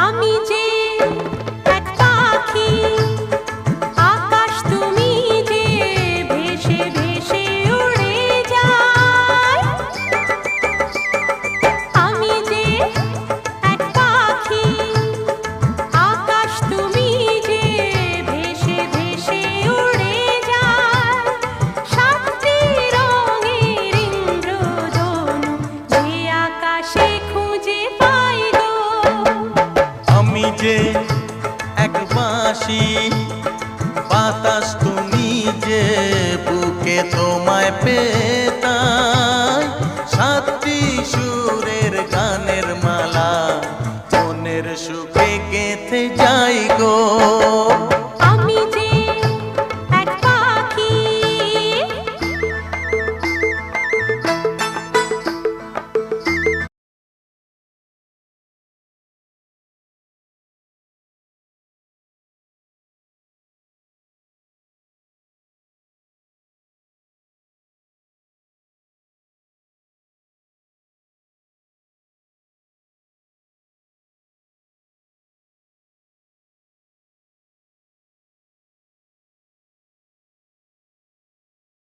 আমি যে এক পাখি, আকাশ তুমি যে ভেসে ভেসে উড়ে যাই। আমি যে এক পাখি, আকাশ তুমি যে ভেসে ভেসে উড়ে যাই। সাতটি রঙের ইন্দ্রধনু যে আকাশে খুঁজে পাই গো। আমি যে এক বাঁশি, বাতাস তুমি যে বুকে তোমায় পেতাই। সাতটি সুরের গানের